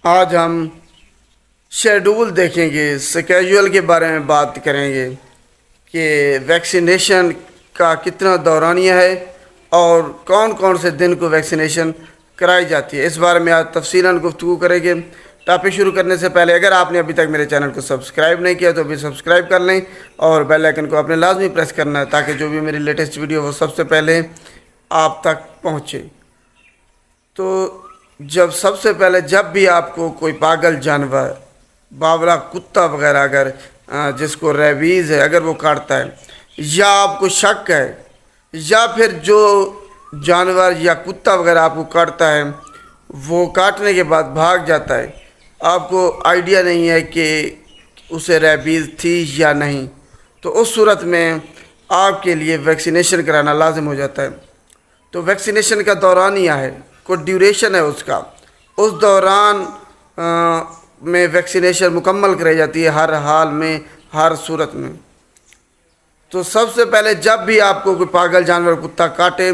آج ہم شیڈول دیکھیں گے، سکیجول کے بارے میں بات کریں گے کہ ویکسینیشن کا کتنا دورانیہ ہے اور کون کون سے دن کو ویکسینیشن کرائی جاتی ہے۔ اس بارے میں آج تفصیلاً گفتگو کریں گے۔ ٹاپک شروع کرنے سے پہلے اگر آپ نے ابھی تک میرے چینل کو سبسکرائب نہیں کیا تو ابھی سبسکرائب کر لیں اور بیل آئیکن کو آپ نے لازمی پریس کرنا ہے تاکہ جو بھی میری لیٹسٹ ویڈیو وہ سب سے پہلے آپ تک پہنچے۔ تو جب بھی آپ کو کوئی پاگل جانور، باولا کتا وغیرہ اگر جس کو ریبیز ہے اگر وہ کاٹتا ہے، یا آپ کو شک ہے، یا پھر جو جانور یا کتا وغیرہ آپ کو کاٹتا ہے وہ کاٹنے کے بعد بھاگ جاتا ہے، آپ کو آئیڈیا نہیں ہے کہ اسے ریبیز تھی یا نہیں، تو اس صورت میں آپ کے لیے ویکسینیشن کرانا لازم ہو جاتا ہے۔ تو ویکسینیشن کا دورانیہ ہے، کوئی ڈیوریشن ہے اس کا، اس دوران میں ویکسینیشن مکمل کرائی جاتی ہے ہر حال میں، ہر صورت میں۔ تو سب سے پہلے جب بھی آپ کو کوئی پاگل جانور کتا کاٹے،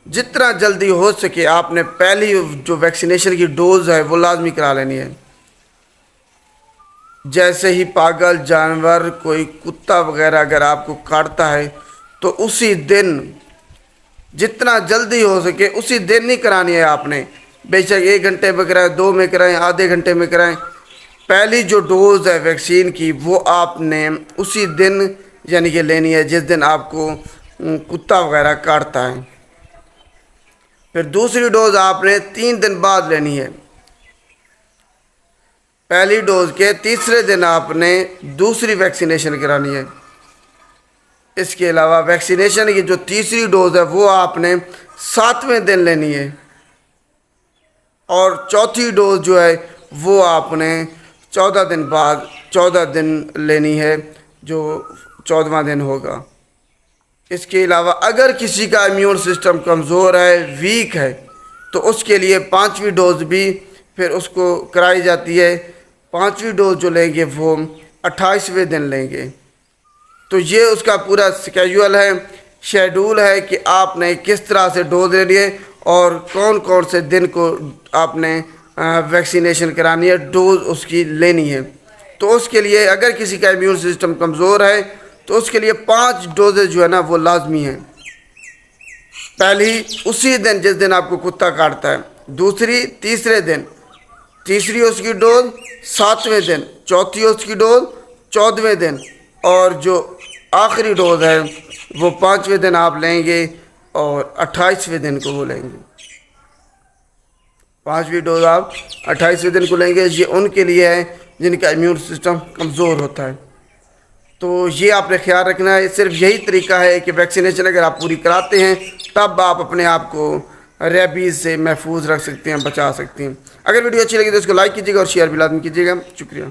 جتنا جلدی ہو سکے آپ نے پہلی جو ویکسینیشن کی ڈوز ہے وہ لازمی کرا لینی ہے۔ جیسے ہی پاگل جانور کوئی کتا وغیرہ اگر آپ کو کاٹتا ہے تو اسی دن، جتنا جلدی ہو سکے اسی دن نہیں کرانی ہے آپ نے، بے شک 1 گھنٹے میں کرائیں، 2 میں کرائیں، آدھے گھنٹے میں کرائیں، پہلی جو ڈوز ہے ویکسین کی وہ آپ نے اسی دن یعنی کہ لینی ہے جس دن آپ کو کتا وغیرہ کاٹتا ہے۔ پھر دوسری ڈوز آپ نے 3 دن بعد لینی ہے، پہلی ڈوز کے تیسرے دن آپ نے دوسری ویکسینیشن کرانی ہے۔ اس کے علاوہ ویکسینیشن کی جو تیسری ڈوز ہے وہ آپ نے 7ویں دن لینی ہے، اور چوتھی ڈوز جو ہے وہ آپ نے 14 دن بعد 14 دن لینی ہے، جو 14واں دن ہوگا۔ اس کے علاوہ اگر کسی کا امیون سسٹم کمزور ہے، ویک ہے، تو اس کے لیے 5ویں ڈوز بھی پھر اس کو کرائی جاتی ہے۔ 5ویں ڈوز جو لیں گے وہ 28ویں دن لیں گے۔ تو یہ اس کا پورا سکیجول ہے، شیڈول ہے کہ آپ نے کس طرح سے ڈوز لینی ہے اور کون کون سے دن کو آپ نے ویکسینیشن کرانی ہے، ڈوز اس کی لینی ہے۔ تو اس کے لیے اگر کسی کا امیون سسٹم کمزور ہے تو اس کے لیے 5 ڈوزز جو ہے نا وہ لازمی ہیں۔ پہلی اسی دن جس دن آپ کو کتا کاٹتا ہے، دوسری تیسرے دن، تیسری اس کی ڈوز 7ویں دن، چوتھی اس کی ڈوز 14ویں دن، اور جو آخری ڈوز ہے وہ 5ویں دن آپ لیں گے اور 28ویں دن کو وہ لیں گے۔ 5ویں ڈوز آپ 28ویں دن کو لیں گے۔ یہ ان کے لیے ہے جن کا امیون سسٹم کمزور ہوتا ہے۔ تو یہ آپ نے خیال رکھنا ہے، صرف یہی طریقہ ہے کہ ویکسینیشن اگر آپ پوری کراتے ہیں تب آپ اپنے آپ کو ریبیز سے محفوظ رکھ سکتے ہیں، بچا سکتے ہیں۔ اگر ویڈیو اچھی لگی تو اس کو لائک کیجیے گا اور شیئر بھی لازمی کیجیے گا۔ شکریہ۔